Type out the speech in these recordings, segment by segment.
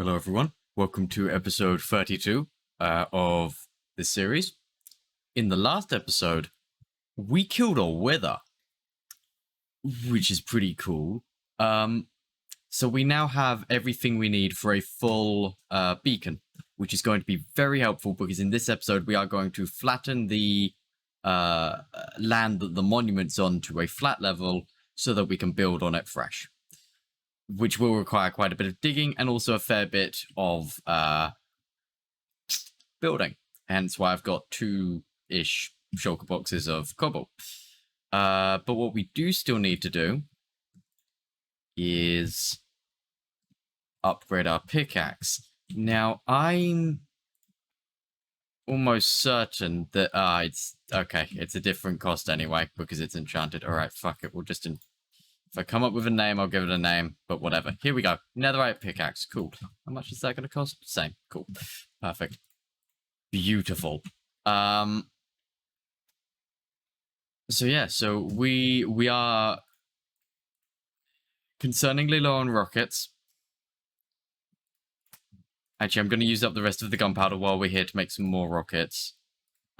Hello, everyone. Welcome to episode 32 of this series. In the last episode, we killed a wither, which is pretty cool. So we now have everything we need for a full beacon, which is going to be very helpful because in this episode, we are going to flatten the land that the monument's on to a flat level so that we can build on it fresh, which will require quite a bit of digging and also a fair bit of building. Hence why I've got 2-ish shulker boxes of cobble. But what we do still need to do is upgrade our pickaxe. Now, I'm almost certain that it's okay. It's a different cost anyway because it's enchanted. All right, fuck it. We'll just if I come up with a name, I'll give it a name. But whatever. Here we go. Netherite pickaxe. Cool. How much is that going to cost? Same. Cool. Perfect. Beautiful. So yeah. So we are concerningly low on rockets. Actually, I'm going to use up the rest of the gunpowder while we're here to make some more rockets.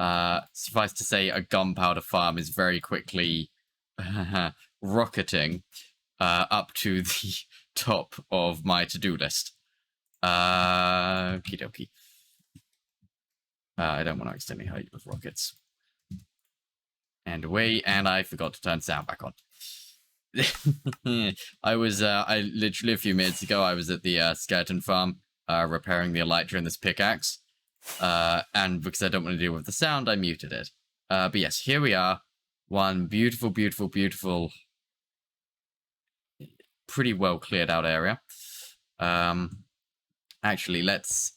Suffice to say, a gunpowder farm is very quickly rocketing up to the top of my to-do list. Okie dokie. I don't want to accidentally hurt you with rockets. And away, and I forgot to turn sound back on. I literally a few minutes ago, I was at the skeleton farm. Repairing the elytra in this pickaxe. And because I don't want to deal with the sound, I muted it. But yes, here we are. One beautiful, beautiful, beautiful, pretty well cleared out area. Actually, let's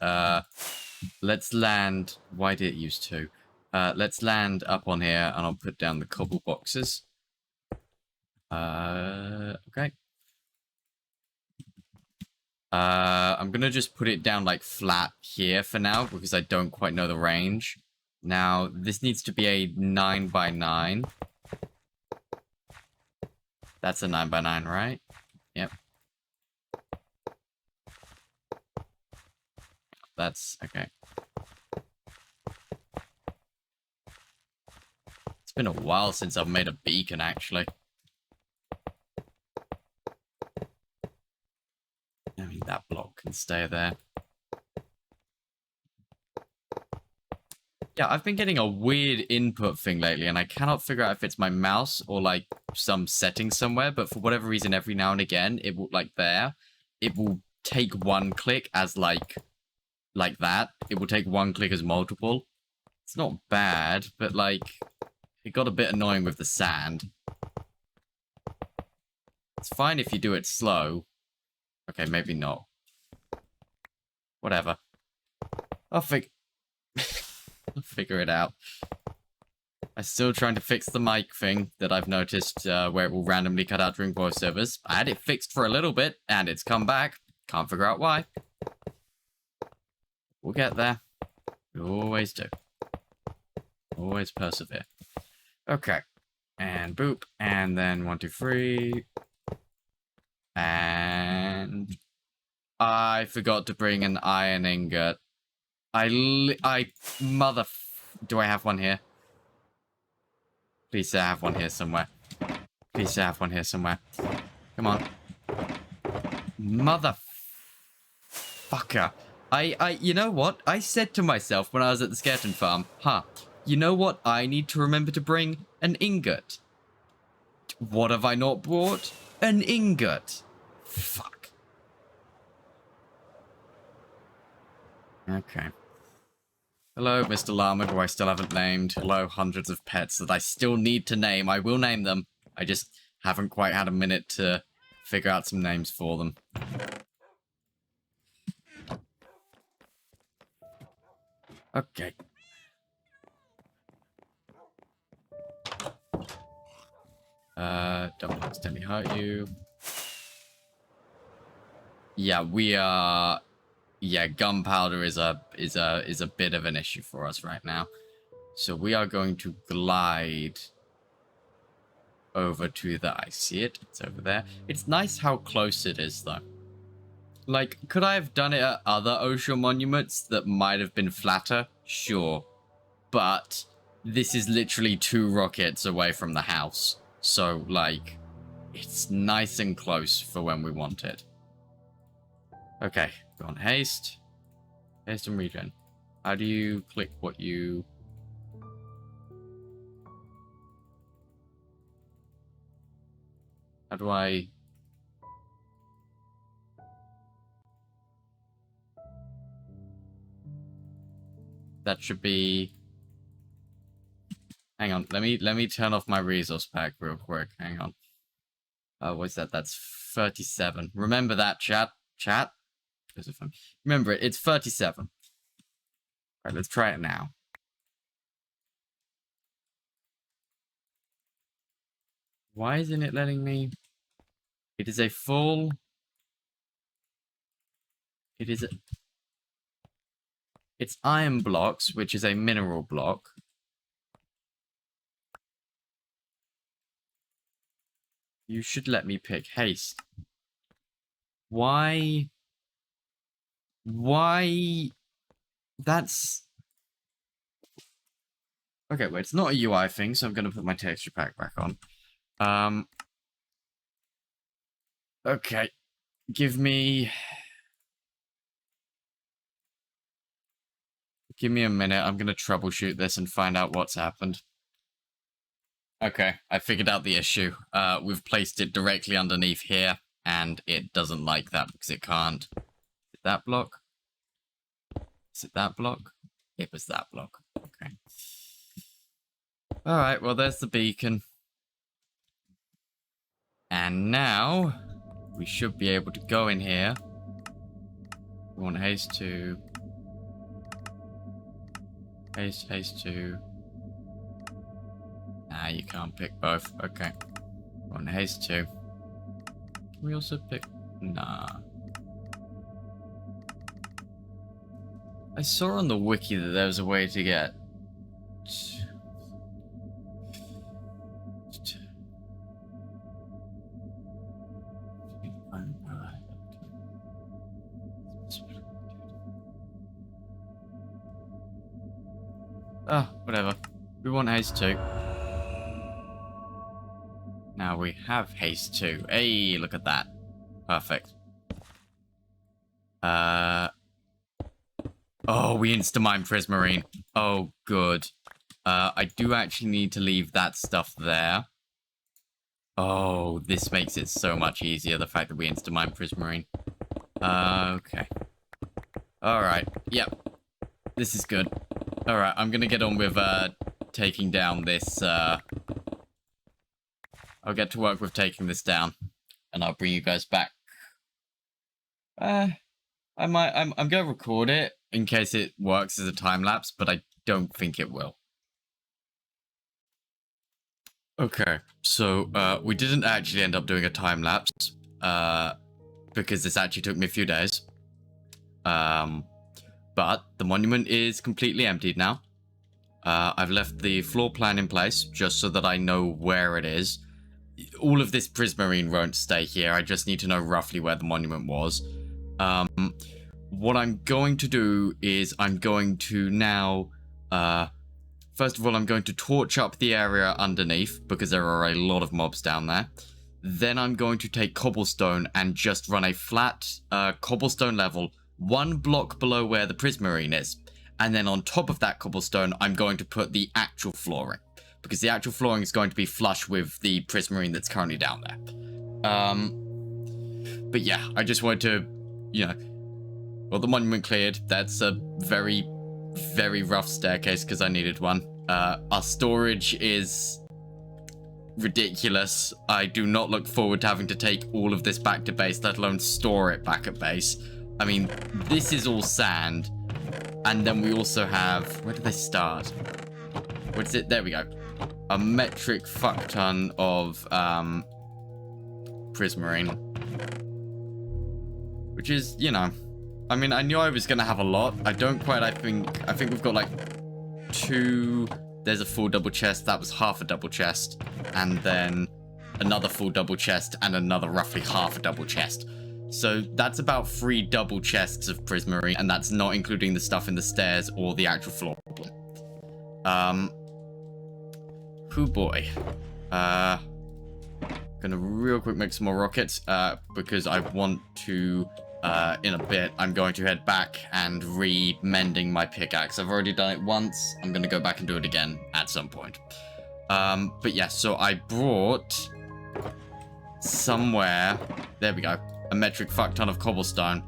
land. Why did it use to? Let's land up on here, and I'll put down the cobble boxes. Okay. I'm going to just put it down like flat here for now because I don't quite know the range. Now, this needs to be a 9x9. That's a 9x9, right? Yep. That's okay. It's been a while since I've made a beacon, actually. I mean, that block can stay there. Yeah, I've been getting a weird input thing lately, and I cannot figure out if it's my mouse or, like, some setting somewhere, but for whatever reason, every now and again, it will, like, it will take one click as, like that. It will take one click as multiple. It's not bad, but, like, it got a bit annoying with the sand. It's fine if you do it slow. Okay, maybe not. Whatever. I'll figure it out. I'm still trying to fix the mic thing that I've noticed where it will randomly cut out during voiceovers. I had it fixed for a little bit, and it's come back. Can't figure out why. We'll get there. We always do. Always persevere. Okay. And boop. And then 1, 2, 3. And I forgot to bring an iron ingot. Do I have one here? Please say I have one here somewhere. Please say I have one here somewhere. Come on. Motherfucker. You know what? I said to myself when I was at the skeleton farm, you know what I need to remember to bring? An ingot. What have I not brought? An ingot. Fuck. Okay. Hello, Mr. Llama, who I still haven't named. Hello, hundreds of pets that I still need to name. I will name them. I just haven't quite had a minute to figure out some names for them. Okay. Don't accidentally hurt you. Yeah, we are. Yeah, gunpowder is a bit of an issue for us right now. So we are going to glide over to the... I see it. It's over there. It's nice how close it is, though. Like, could I have done it at other ocean monuments that might have been flatter? Sure. But this is literally 2 rockets away from the house. So, like, it's nice and close for when we want it. Okay, go on. Haste. Haste and regen. How do you click what you... How do I... That should be... Hang on, let me turn off my resource pack real quick. Hang on. What's that? That's 37. Remember that, chat. Chat? Remember it, it's 37. Alright, let's try it now. Why isn't it letting me? It is a full... It is a... It's iron blocks, which is a mineral block. You should let me pick haste. Why? Why? That's... Okay, well, it's not a UI thing, so I'm going to put my texture pack back on. Okay. Give me a minute. I'm going to troubleshoot this and find out what's happened. Okay, I figured out the issue. We've placed it directly underneath here, and it doesn't like that because it can't. Is it that block? Is it that block? It was that block. Okay. Alright, well, there's the beacon. And now, we should be able to go in here. We want haste 2. Haste 2. Nah, you can't pick both. Okay. We want haste 2. Can we also pick... Nah. I saw on the wiki that there was a way to get... Oh, whatever. We want haste 2. Now we have haste 2. Hey, look at that. Perfect. Oh, we insta-mine Prismarine. Oh, good. I do actually need to leave that stuff there. Oh, this makes it so much easier, the fact that we insta-mine Prismarine. Okay. Alright, yep. This is good. Alright, I'm gonna get on with, taking down this, I'll get to work with taking this down. And I'll bring you guys back. I'm gonna record it in case it works as a time-lapse, but I don't think it will. Okay, so, we didn't actually end up doing a time-lapse, because this actually took me a few days. But the monument is completely emptied now. I've left the floor plan in place just so that I know where it is. All of this Prismarine won't stay here. I just need to know roughly where the monument was. What I'm going to do is I'm going to now... first of all, I'm going to torch up the area underneath because there are a lot of mobs down there. Then I'm going to take cobblestone and just run a flat cobblestone level 1 block below where the Prismarine is. And then on top of that cobblestone, I'm going to put the actual flooring. Because the actual flooring is going to be flush with the Prismarine that's currently down there. But yeah, I just wanted to, you know... Well, the monument cleared. That's a very, very rough staircase because I needed one. Our storage is ridiculous. I do not look forward to having to take all of this back to base, let alone store it back at base. I mean, this is all sand. And then we also have... Where did they start? What is it? There we go. A metric fuck ton of Prismarine. Which is, you know... I mean, I knew I was going to have a lot. I don't quite, I think we've got like 2... There's a full double chest. That was half a double chest. And then another full double chest and another roughly half a double chest. So that's about 3 double chests of Prismarine, and that's not including the stuff in the stairs or the actual floor. Oh boy. Gonna real quick make some more rockets, because I want to, in a bit, I'm going to head back and re-mending my pickaxe. I've already done it once. I'm gonna go back and do it again at some point. But yeah, so I brought somewhere, there we go, a metric fuck ton of cobblestone.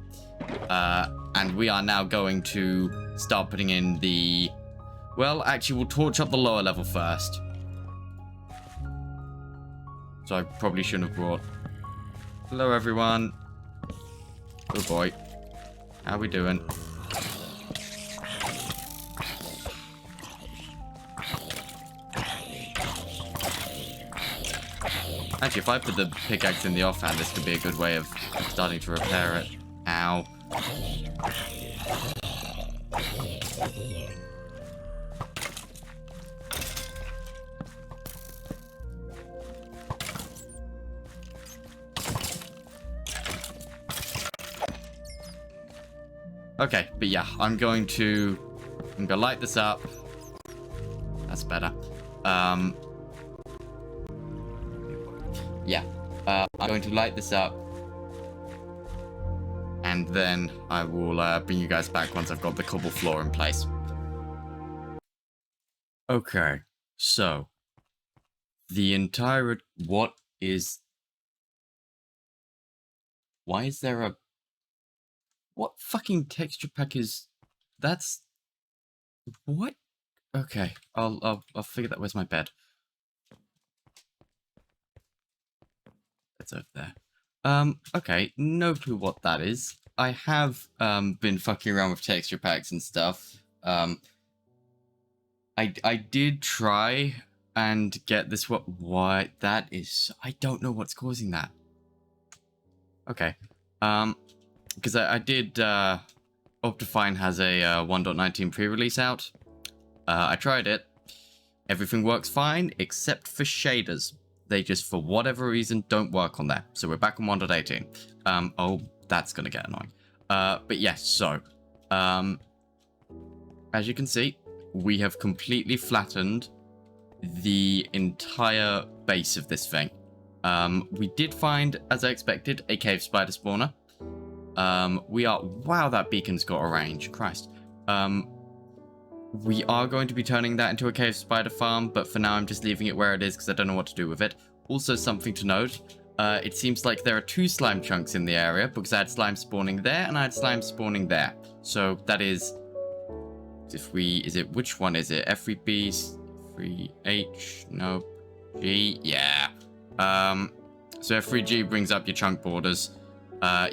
And we are now going to start putting in the, well, actually, we'll torch up the lower level first. So I probably shouldn't have brought. Hello, everyone. Good boy. How we doing? Actually, if I put the pickaxe in the offhand, this could be a good way of starting to repair it. Ow. Okay, but yeah, I'm gonna light this up. That's better. Yeah, I'm going to light this up, and then I will bring you guys back once I've got the cobble floor in place. Okay, so the entire why is there a what fucking texture pack is that's what? Okay, I'll figure that. Where's my bed? It's over there. Okay, no clue what that is. I have been fucking around with texture packs and stuff. I did try and get this what that is. I don't know what's causing that. Okay. Because I did Optifine has a 1.19 pre-release out. I tried it. Everything works fine except for shaders. They just, for whatever reason, don't work on there. So we're back on 1.18. Oh, that's going to get annoying. But yes, so, as you can see, we have completely flattened the entire base of this thing. We did find, as I expected, a cave spider spawner. Wow, that beacon's got a range. Christ. We are going to be turning that into a cave spider farm, but for now I'm just leaving it where it is because I don't know what to do with it. Also, something to note, it seems like there are 2 slime chunks in the area because I had slime spawning there and I had slime spawning there. So that is, which one is it? F3B, 3H, no, G, yeah. So F3G brings up your chunk borders.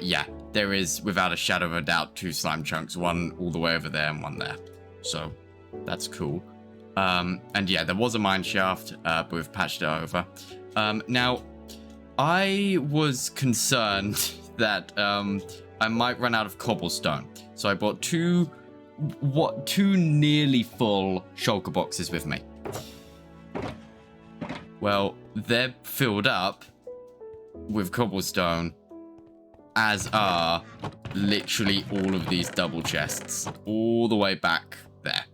Yeah, there is, without a shadow of a doubt, 2 slime chunks, one all the way over there and one there. So that's cool. And yeah, there was a mine shaft, but we've patched it over. Now, I was concerned that I might run out of cobblestone. So I bought two nearly full shulker boxes with me. Well, they're filled up with cobblestone, as are literally all of these double chests, all the way back there.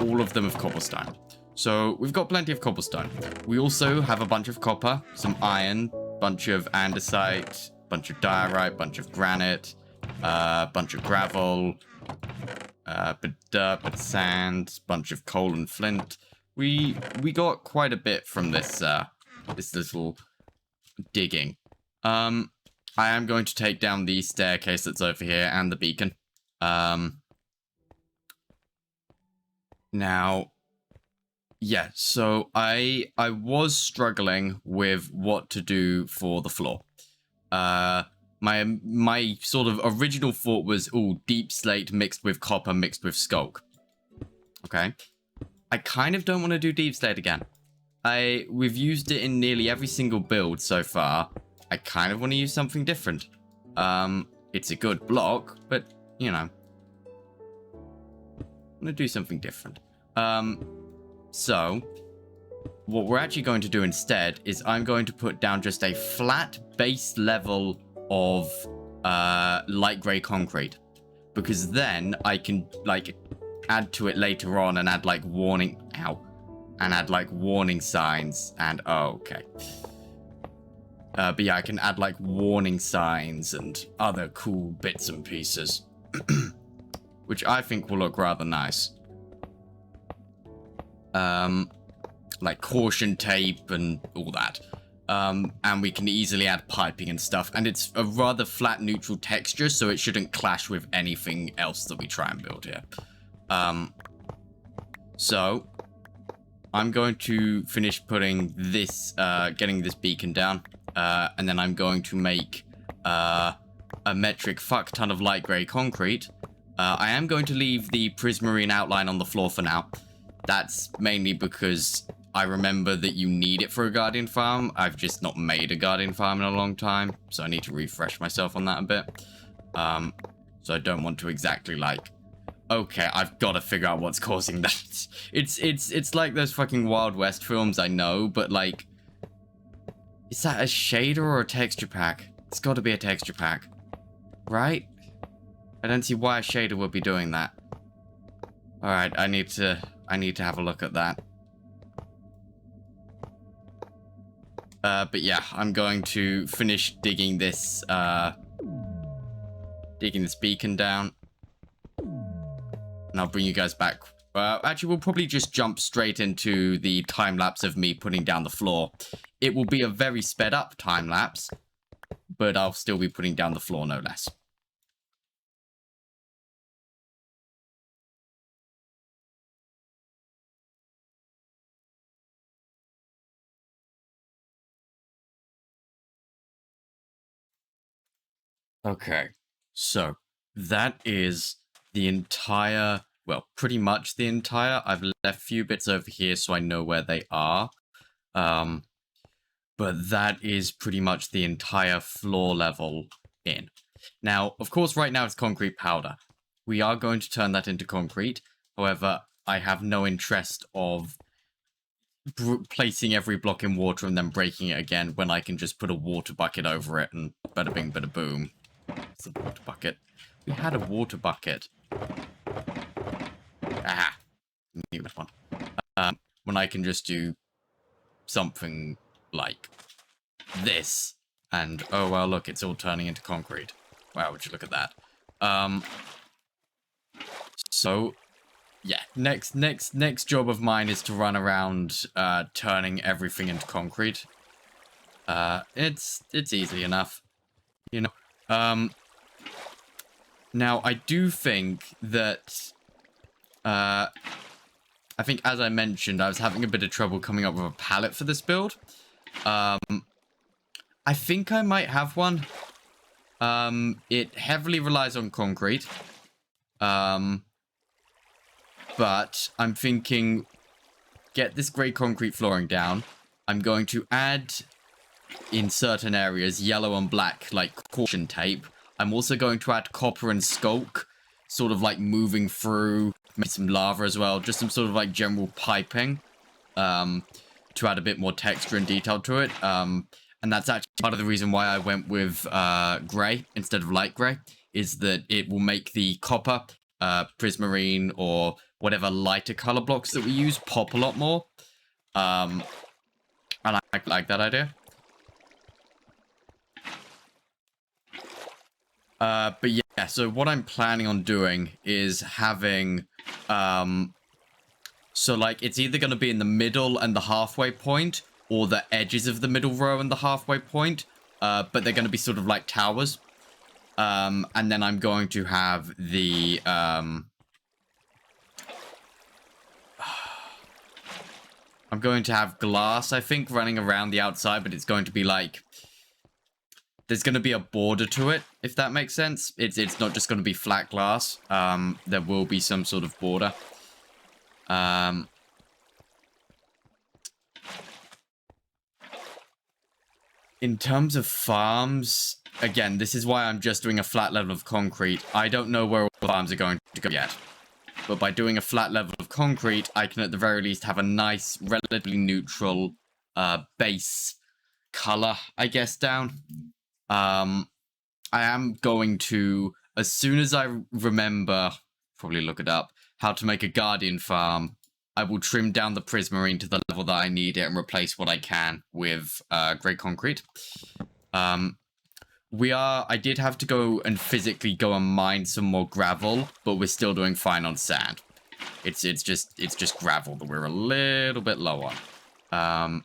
All of them of cobblestone. So we've got plenty of cobblestone. We also have a bunch of copper, some iron, bunch of andesite, bunch of diorite, bunch of granite, bunch of gravel, bit dirt, bit sand, bunch of coal and flint. We got quite a bit from this this little digging. I am going to take down the staircase that's over here and the beacon. Now, yeah, so I was struggling with what to do for the floor. My sort of original thought was, deep slate mixed with copper mixed with skulk. Okay. I kind of don't want to do deep slate again. We've used it in nearly every single build so far. I kind of want to use something different. It's a good block, but, you know. I'm going to do something different. So, what we're actually going to do instead is I'm going to put down just a flat base level of light grey concrete, because then I can like add to it later on and add like warning signs and okay. But yeah, I can add like warning signs and other cool bits and pieces, which I think will look rather nice. Like caution tape and all that. And we can easily add piping and stuff. And it's a rather flat, neutral texture, so it shouldn't clash with anything else that we try and build here. So I'm going to finish putting this, getting this beacon down. And then I'm going to make a metric fuck ton of light grey concrete. I am going to leave the Prismarine outline on the floor for now. That's mainly because I remember that you need it for a Guardian farm. I've just not made a Guardian farm in a long time, so I need to refresh myself on that a bit. So I don't want to exactly like, okay, I've got to figure out what's causing that. It's like those fucking Wild West films, I know, but like, is that a shader or a texture pack? It's got to be a texture pack, right? I don't see why a shader would be doing that. All right, I need to have a look at that. But yeah, I'm going to finish digging this beacon down, and I'll bring you guys back. Actually, we'll probably just jump straight into the time lapse of me putting down the floor. It will be a very sped up time lapse, but I'll still be putting down the floor no less. Okay, so that is the entire, well, pretty much the entire. I've left a few bits over here so I know where they are. But that is pretty much the entire floor level in. Now, of course, right now it's concrete powder. We are going to turn that into concrete. However, I have no interest of placing every block in water and then breaking it again when I can just put a water bucket over it and bada bing, bada boom. It's a water bucket. We had a water bucket. Ah, new one. When I can just do something like this, and oh well, look, it's all turning into concrete. Wow, would you look at that? So yeah, next job of mine is to run around turning everything into concrete. It's easy enough, you know. Now I do think that I think, as I mentioned, I was having a bit of trouble coming up with a palette for this build. I think I might have one. It heavily relies on concrete. But I'm thinking, get this grey concrete flooring down. I'm going to add, in certain areas, yellow and black, like caution tape. I'm also going to add copper and skulk, sort of like moving through, maybe some lava as well, just some sort of like general piping, to add a bit more texture and detail to it. And that's actually part of the reason why I went with grey instead of light grey, is that it will make the copper, prismarine, or whatever lighter color blocks that we use pop a lot more. And I like that idea. But yeah, so what I'm planning on doing is having, so like it's either going to be in the middle and the halfway point, or the edges of the middle row and the halfway point, but they're going to be sort of like towers. And then I'm going to have the, I'm going to have glass, I think, running around the outside, but it's going to be like, there's going to be a border to it, if that makes sense. It's not just going to be flat glass. There will be some sort of border. In terms of farms, again, this is why I'm just doing a flat level of concrete. I don't know where all the farms are going to go yet. But by doing a flat level of concrete, I can at the very least have a nice, relatively neutral base color, I guess, down. I am going to, as soon as I remember, probably look it up, how to make a Guardian farm, I will trim down the Prismarine to the level that I need it and replace what I can with grey concrete. I did have to go and physically go and mine some more gravel, but we're still doing fine on sand. It's just gravel that we're a little bit low on.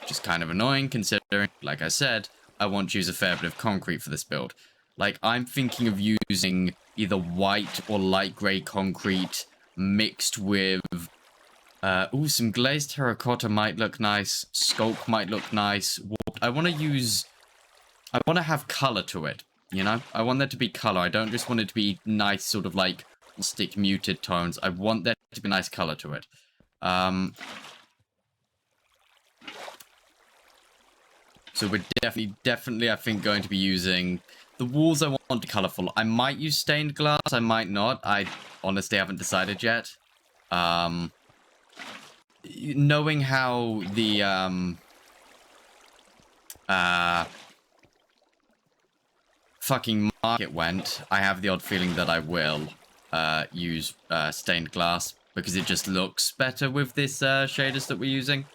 Just kind of annoying considering, like I said, I want to use a fair bit of concrete for this build. Like, I'm thinking of using either white or light grey concrete mixed with... some glazed terracotta might look nice. Sculk might look nice. I want to have colour to it, you know? I want there to be colour. I don't just want it to be nice, sort of like stick muted tones. I want there to be nice colour to it. So we're definitely, I think, going to be using... The walls I want to be colourful. I might use stained glass, I might not. I honestly haven't decided yet. Knowing how the, fucking market went, I have the odd feeling that I will, use, stained glass. Because it just looks better with this, shaders that we're using.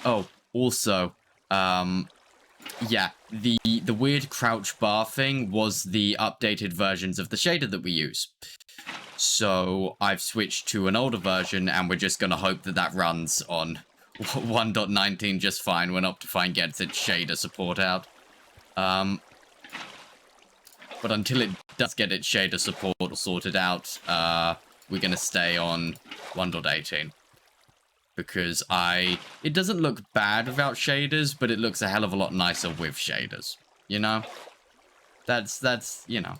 Oh, also, yeah, the weird crouch bar thing was the updated versions of the shader that we use. So I've switched to an older version, and we're just gonna hope that that runs on 1.19 just fine when Optifine gets its shader support out. But until it does get its shader support sorted out, we're gonna stay on 1.18. Because it doesn't look bad without shaders, but it looks a hell of a lot nicer with shaders, you know? That's, you know.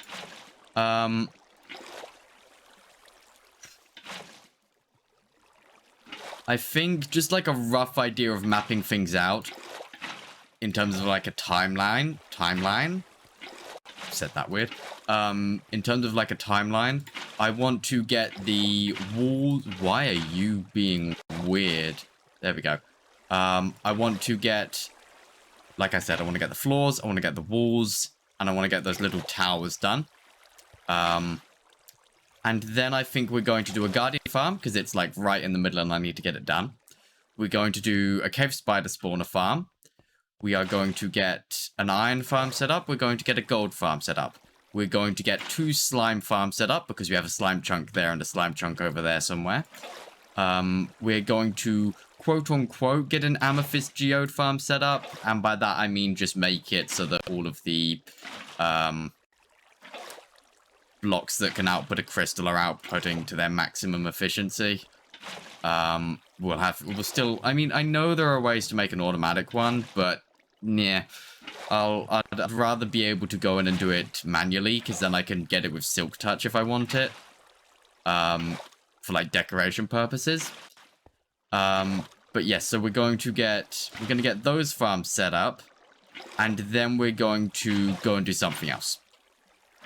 I think just like a rough idea of mapping things out in terms of like a timeline, said that weird. In terms of like a timeline, I want to get the walls. Why are you being weird? There we go. I want to get, like I said, I want to get the floors, I want to get the walls, and I want to get those little towers done. And then I think we're going to do a guardian farm, because it's like right in the middle and I need to get it done. We're going to do a cave spider spawner farm. We are going to get an iron farm set up. We're going to get a gold farm set up. We're going to get 2 slime farms set up, because we have a slime chunk there and a slime chunk over there somewhere. We're going to, quote-unquote, get an amethyst geode farm set up. And by that, I mean just make it so that all of the blocks that can output a crystal are outputting to their maximum efficiency. We'll still... I mean, I know there are ways to make an automatic one, but... yeah. I'd rather be able to go in and do it manually, because then I can get it with Silk Touch if I want it. For, like, decoration purposes. But yes, so we're going to get those farms set up, and then we're going to go and do something else.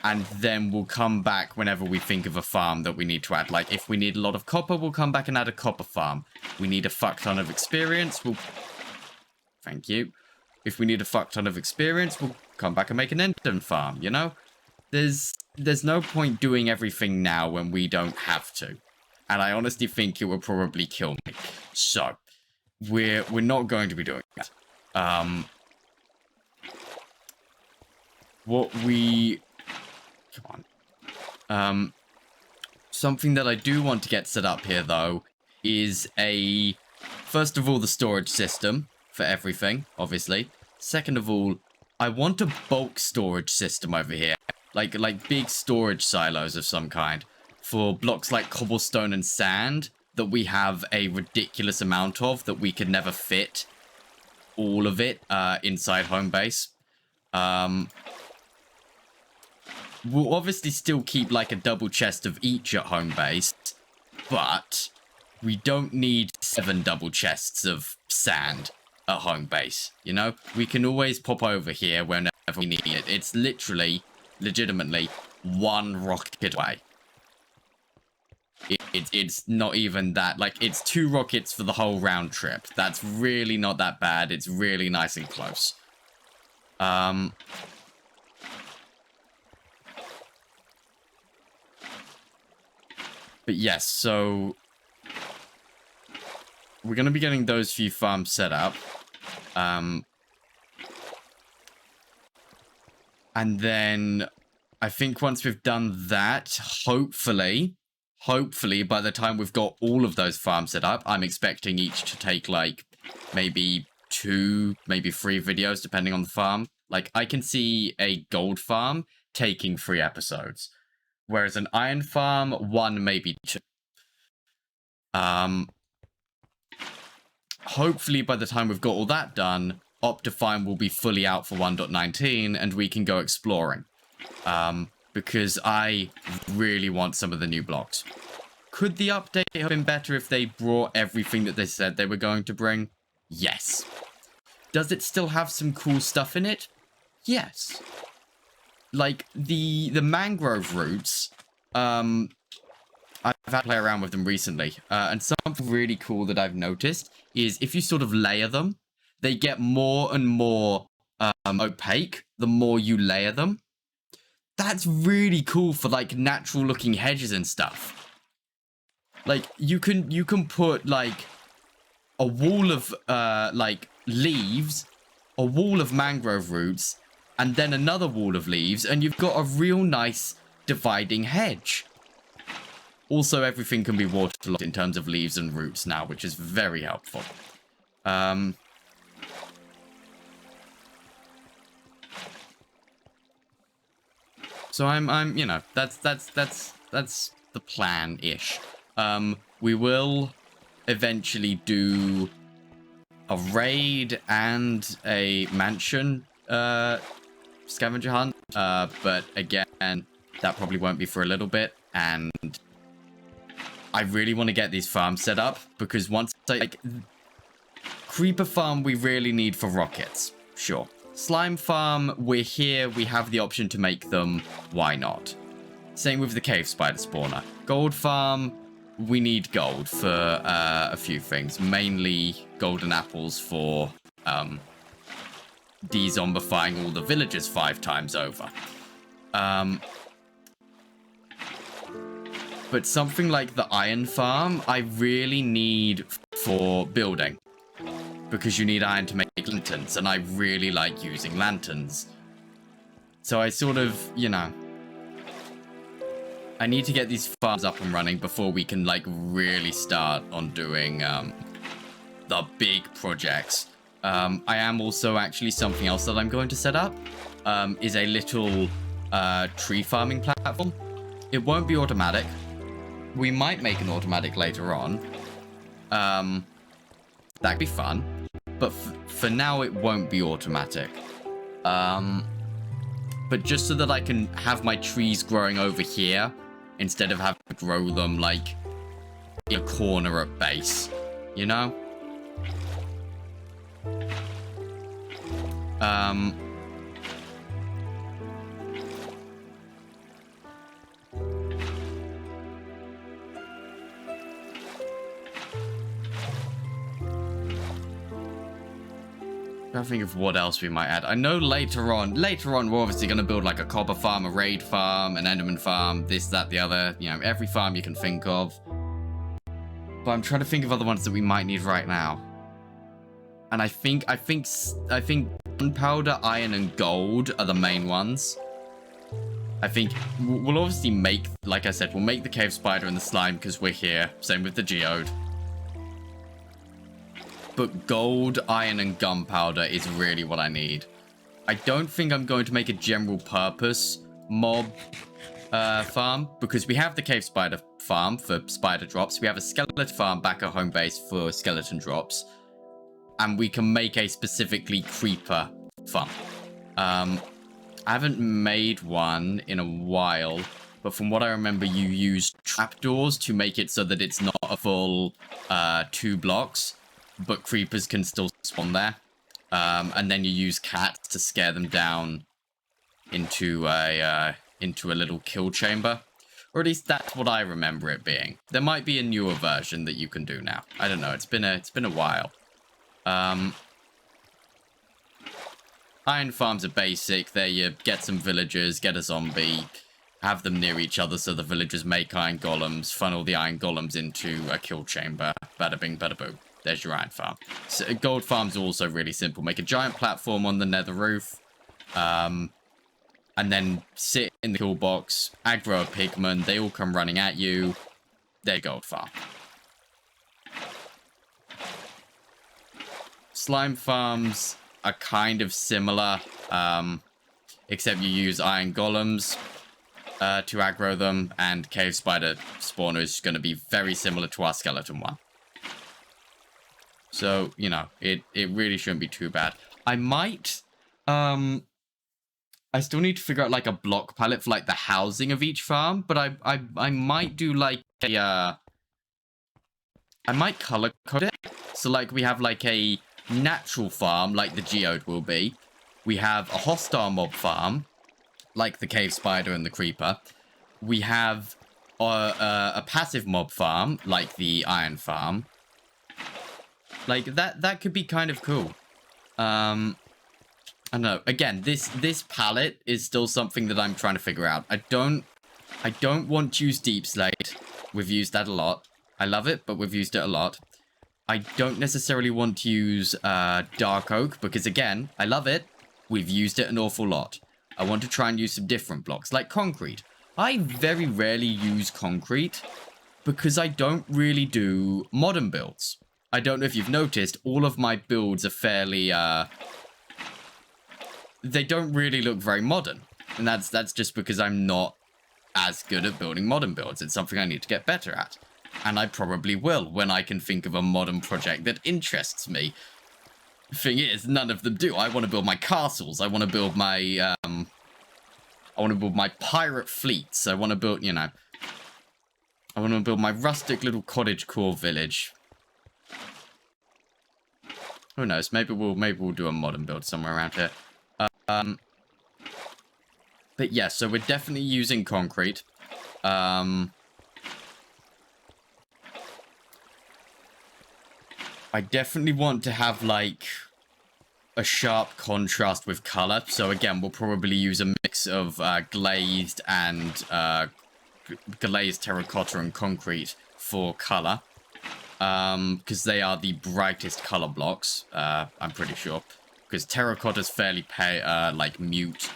And then we'll come back whenever we think of a farm that we need to add. Like, if we need a lot of copper, we'll come back and add a copper farm. We need a fuck ton of experience, we'll... Thank you. If we need a fuck ton of experience, we'll come back and make an Enden farm, you know? There's no point doing everything now when we don't have to. And I honestly think it will probably kill me. So, we're not going to be doing that. Come on. Something that I do want to get set up here, though, is first of all, the storage system for everything, obviously. Second of all, I want a bulk storage system over here. Like big storage silos of some kind. For blocks like cobblestone and sand that we have a ridiculous amount of that we could never fit all of it inside home base. We'll obviously still keep like a double chest of each at home base, but we don't need 7 double chests of sand at home base, you know? We can always pop over here whenever we need it. It's literally, legitimately, 1 rocket away. It's not even that, like, it's 2 rockets for the whole round trip. That's really not that bad. It's really nice and close. But yes, so we're going to be getting those few farms set up. And then I think once we've done that, hopefully by the time we've got all of those farms set up, I'm expecting each to take like maybe 2, maybe 3 videos, depending on the farm. Like I can see a gold farm taking 3 episodes, whereas an iron farm, 1, maybe 2. Hopefully by the time we've got all that done, Optifine will be fully out for 1.19 and we can go exploring. Because I really want some of the new blocks. Could the update have been better if they brought everything that they said they were going to bring? Yes. Does it still have some cool stuff in it? Yes. Like, the mangrove roots, I've had to play around with them recently. And something really cool that I've noticed is if you sort of layer them, they get more and more opaque the more you layer them. That's really cool for like natural looking hedges and stuff. Like you can put like a wall of like leaves, a wall of mangrove roots, and then another wall of leaves, and you've got a real nice dividing hedge. Also, everything can be waterlogged in terms of leaves and roots now, which is very helpful. So I'm you know, that's the plan-ish. We will eventually do a raid and a mansion scavenger hunt, but again, that probably won't be for a little bit, and I really want to get these farms set up, because once I, like, creeper farm we really need for rockets, sure. Slime farm, we're here, we have the option to make them, why not? Same with the cave spider spawner. Gold farm, we need gold for a few things, mainly golden apples for de-zombifying all the villagers 5 times over. But something like the iron farm, I really need for building. Because you need iron to make lanterns, and I really like using lanterns. So I sort of, you know, I need to get these farms up and running before we can, like, really start on doing the big projects. I am also actually something else that I'm going to set up, is a little tree farming platform. It won't be automatic. We might make an automatic later on. That'd be fun. But for now, it won't be automatic. But just so that I can have my trees growing over here, instead of having to grow them, like, in a corner at base. You know? I think of what else we might add. I know later on we're obviously going to build like a copper farm, a raid farm, an enderman farm, this, that, the other, you know, every farm you can think of. But I'm trying to think of other ones that we might need right now. And I think gunpowder, iron, and gold are the main ones. I think we'll obviously make, like I said, we'll make the cave spider and the slime because we're here. Same with the geode. But gold, iron, and gunpowder is really what I need. I don't think I'm going to make a general purpose mob farm, because we have the cave spider farm for spider drops. We have a skeleton farm back at home base for skeleton drops. And we can make a specifically creeper farm. I haven't made one in a while, but from what I remember, you use trapdoors to make it so that it's not a full 2 blocks. But creepers can still spawn there. And then you use cats to scare them down into a little kill chamber. Or at least that's what I remember it being. There might be a newer version that you can do now. I don't know, it's been a while. Iron farms are basic. There you get some villagers, get a zombie, have them near each other so the villagers make iron golems, funnel the iron golems into a kill chamber. Bada bing, bada boom. There's your iron farm. So gold farms are also really simple. Make a giant platform on the nether roof, and then sit in the kill box, aggro a pigman, they all come running at you. Their gold farm. Slime farms are kind of similar, except you use iron golems to aggro them, and cave spider spawner is going to be very similar to our skeleton one. So, you know, it really shouldn't be too bad. I might, I still need to figure out like a block palette for like the housing of each farm, but I might do like a, I might color code it. So like we have like a natural farm, like the geode will be. We have a hostile mob farm, like the cave spider and the creeper. We have a passive mob farm, like the iron farm. Like that could be kind of cool. I don't know. Again, this palette is still something that I'm trying to figure out. I don't want to use deep slate. We've used that a lot. I love it, but we've used it a lot. I don't necessarily want to use dark oak because, again, I love it. We've used it an awful lot. I want to try and use some different blocks, like concrete. I very rarely use concrete because I don't really do modern builds. I don't know if you've noticed, all of my builds are fairly, they don't really look very modern. And that's just because I'm not as good at building modern builds. It's something I need to get better at. And I probably will when I can think of a modern project that interests me. Thing is, none of them do. I want to build my castles. I want to build my, I want to build my pirate fleets. I want to build, you know, I want to build my rustic little cottage core village. Who knows? Maybe we'll do a modern build somewhere around here. But yeah, so we're definitely using concrete. I definitely want to have like a sharp contrast with color. So again, we'll probably use a mix of glazed and glazed terracotta and concrete for color. Because they are the brightest color blocks, I'm pretty sure. Because terracotta's fairly like mute.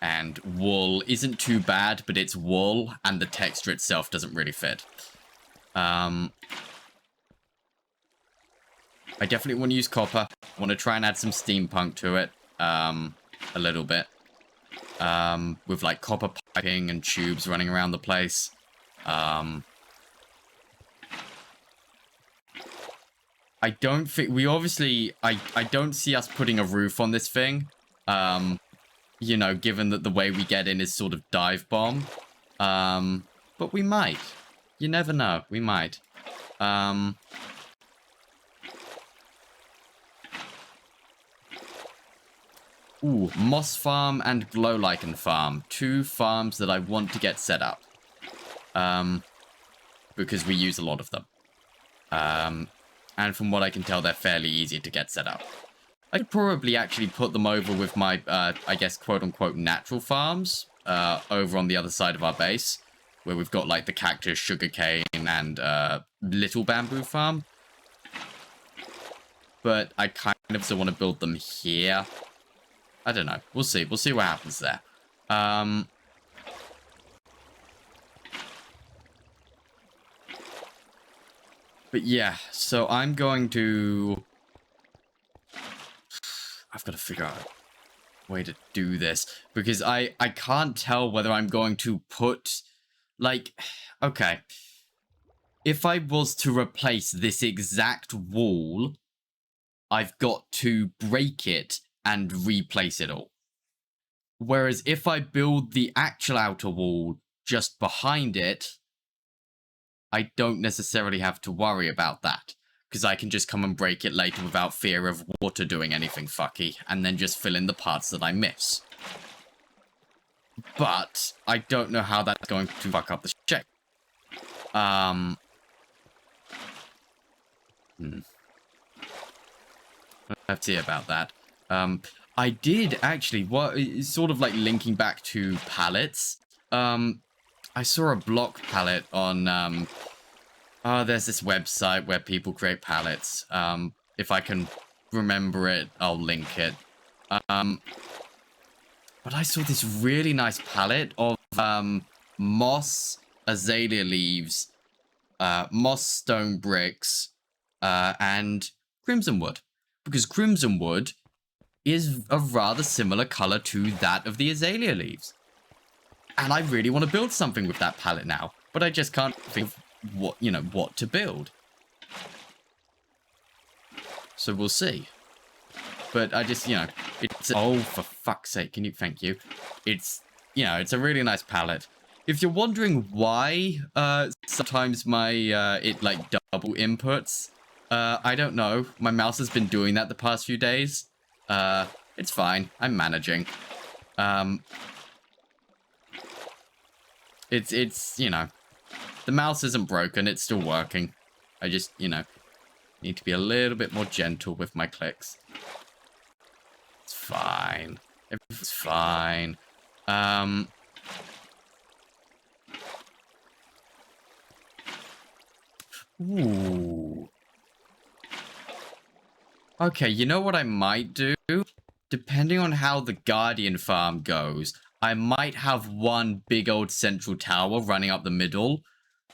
And wool isn't too bad, but it's wool, and the texture itself doesn't really fit. I definitely want to use copper. I want to try and add some steampunk to it, a little bit. With like copper piping and tubes running around the place. I don't think we obviously I don't see us putting a roof on this thing. You know, given that the way we get in is sort of dive bomb. But we might. You never know. We might. Ooh, Moss Farm and Glow Lichen Farm. Two farms that I want to get set up. Because we use a lot of them. And from what I can tell, they're fairly easy to get set up. I could probably actually put them over with my, I guess, quote-unquote natural farms over on the other side of our base, where we've got, like, the cactus, sugarcane, and little bamboo farm. But I kind of still want to build them here. I don't know. We'll see. We'll see what happens there. But yeah, so I'm going to... I've got to figure out a way to do this. Because I can't tell whether I'm going to put... Like, okay. If I was to replace this exact wall, I've got to break it and replace it all. Whereas if I build the actual outer wall just behind it, I don't necessarily have to worry about that, because I can just come and break it later without fear of water doing anything fucky, and then just fill in the parts that I miss. But I don't know how that's going to fuck up the shape. I have to see about that. I did actually. What is sort of like linking back to palettes. I saw a block palette on there's this website where people create palettes. If I can remember it, I'll link it. But I saw this really nice palette of moss, azalea leaves, moss stone bricks, and crimson wood. Because crimson wood is a rather similar color to that of the azalea leaves. And I really want to build something with that palette now, but I just can't think of what to build. So we'll see. But I just, it's, oh, for fuck's sake, thank you. It's, it's a really nice palette. If you're wondering why, sometimes my, it, like, double inputs, I don't know. My mouse has been doing that the past few days. It's fine. I'm managing. It's, the mouse isn't broken. It's still working. I just, need to be a little bit more gentle with my clicks. It's fine. It's fine. Ooh. Okay, you know what I might do? Depending on how the Guardian farm goes, I might have one big old central tower running up the middle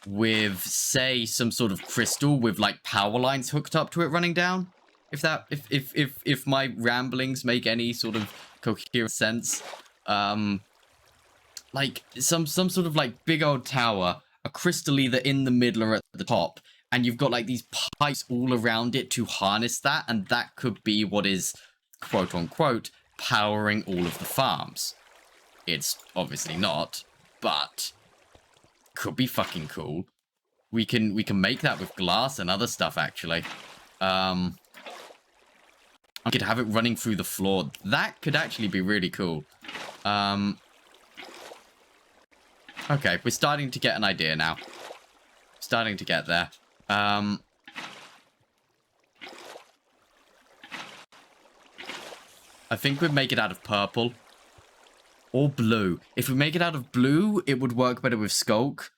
with, say, some sort of crystal with, like, power lines hooked up to it running down. If my ramblings make any sort of coherent sense. Like, some sort of, like, big old tower, a crystal either in the middle or at the top, and you've got, like, these pipes all around it to harness that, and that could be what is, quote-unquote, powering all of the farms. It's obviously not, but could be fucking cool. We can make that with glass and other stuff, actually. I could have it running through the floor. That could actually be really cool. Okay, we're starting to get an idea now. Starting to get there. I think we'd make it out of purple. Or blue. If we make it out of blue, it would work better with Skulk.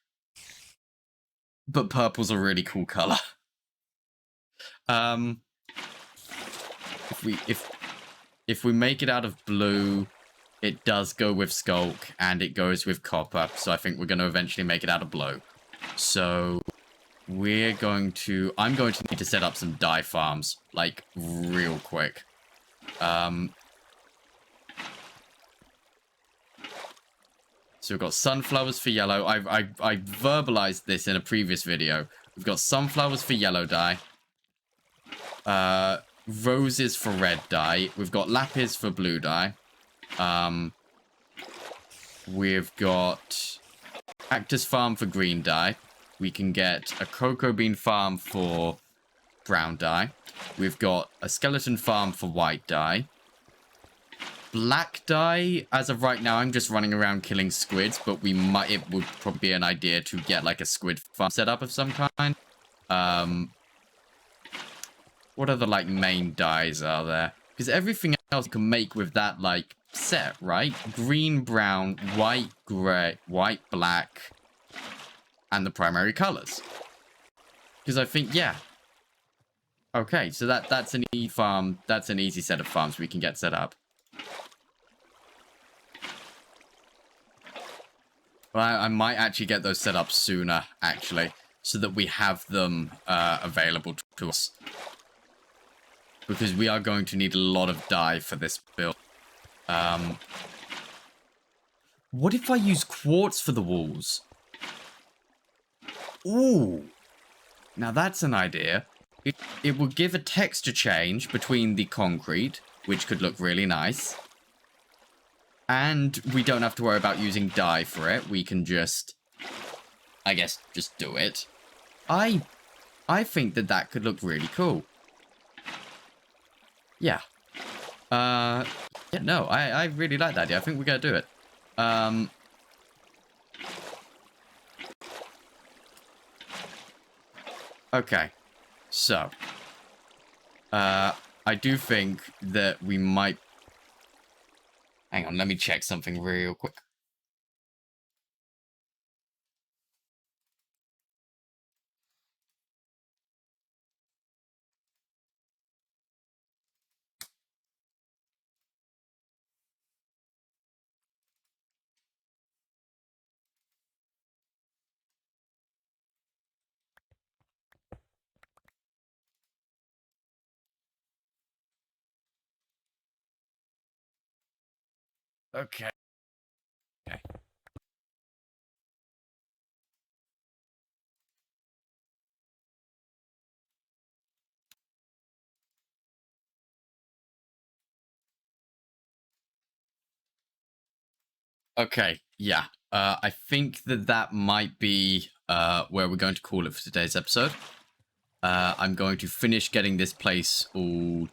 But purple's a really cool color. If we make it out of blue, it does go with Skulk, and it goes with copper. So I think we're going to eventually make it out of blue. So I'm going to need to set up some dye farms, like, real quick. So we've got sunflowers for yellow. I verbalized this in a previous video. We've got sunflowers for yellow dye. Roses for red dye. We've got lapis for blue dye. We've got cactus farm for green dye. We can get a cocoa bean farm for brown dye. We've got a skeleton farm for white dye. Black dye, as of right now, I'm just running around killing squids, but it would probably be an idea to get, like, a squid farm set up of some kind. What other, like, main dyes are there? Because everything else you can make with that, like, set, right? Green, brown, white, grey, white, black, and the primary colors. Because I think, yeah. Okay, so that's an easy farm. That's an easy set of farms we can get set up. Well, I might actually get those set up sooner, actually, so that we have them available to us. Because we are going to need a lot of dye for this build. What if I use quartz for the walls? Ooh. Now that's an idea. It will give a texture change between the concrete, which could look really nice. And we don't have to worry about using dye for it. We can just, I guess, just do it. I think that could look really cool. Yeah. Yeah, no, I really like that idea. I think we're going to do it. Okay. So. I do think that we might Hang on, let me check something real quick. Okay. Okay, yeah. I think that might be where we're going to call it for today's episode. I'm going to finish getting this place all...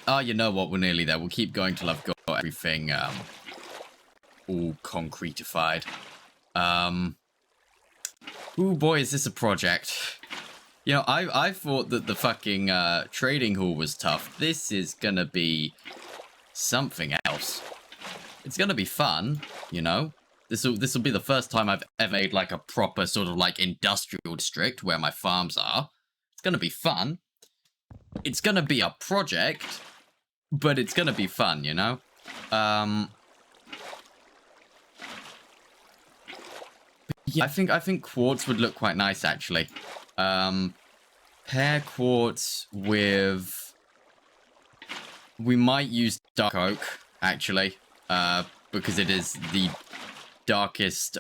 Oh, you know what? We're nearly there. We'll keep going till I've got everything all concretified. Ooh, boy, is this a project. You know, I thought that the fucking trading hall was tough. This is gonna be something else. It's gonna be fun, you know? This'll be the first time I've ever made like a proper sort of like industrial district where my farms are. It's gonna be fun. It's gonna be a project, but it's gonna be fun, you know? Yeah, I think quartz would look quite nice actually. Pair quartz with... We might use dark oak, actually, because it is the darkest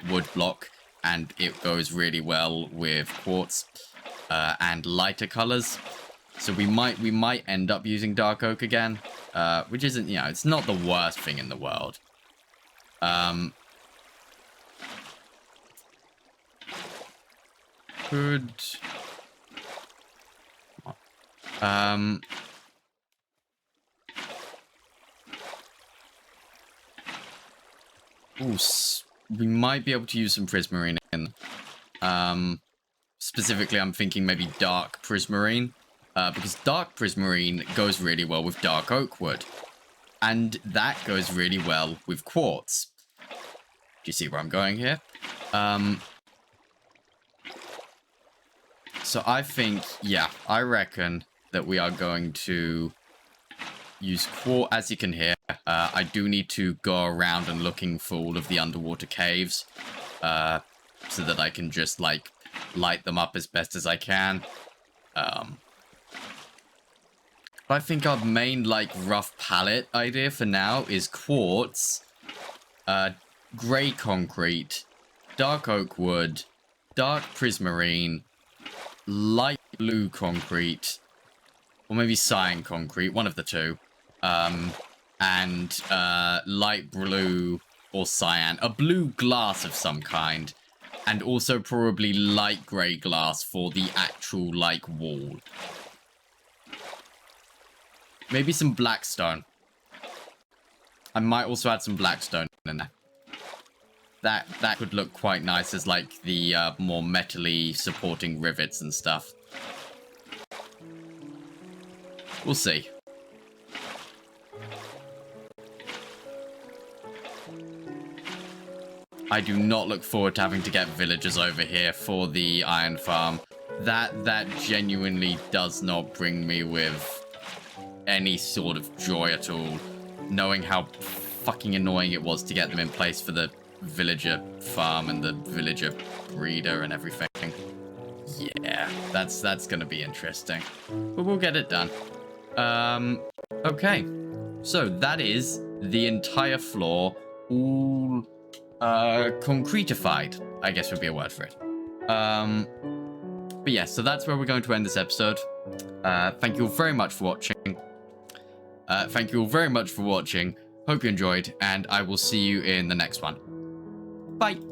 wood block, and it goes really well with quartz and lighter colors. So we might end up using dark oak again, which isn't, you know, it's not the worst thing in the world. Could... Ooh, we might be able to use some Prismarine in. Specifically, I'm thinking maybe dark Prismarine, because dark Prismarine goes really well with dark oak wood, and that goes really well with quartz. Do you see where I'm going here? So I think, yeah, I reckon that we are going to use quartz. As you can hear, I do need to go around and looking for all of the underwater caves, so that I can just, like, light them up as best as I can. But I think our main, like, rough palette idea for now is quartz, grey concrete, dark oak wood, dark prismarine, light blue concrete, or maybe cyan concrete, one of the two, and light blue or cyan, a blue glass of some kind, and also probably light grey glass for the actual, like, wall. Maybe some blackstone. I might also add some blackstone in there. That could look quite nice as, like, the more metally supporting rivets and stuff. We'll see. I do not look forward to having to get villagers over here for the iron farm. That genuinely does not bring me with any sort of joy at all, knowing how fucking annoying it was to get them in place for the villager farm and the villager breeder and everything. Yeah, that's gonna be interesting, but we'll get it done. Okay, so that is the entire floor, all concretified, I guess would be a word for it. But yeah, so that's where we're going to end this episode. Thank you all very much for watching. Hope you enjoyed, and I will see you in the next one. Bye.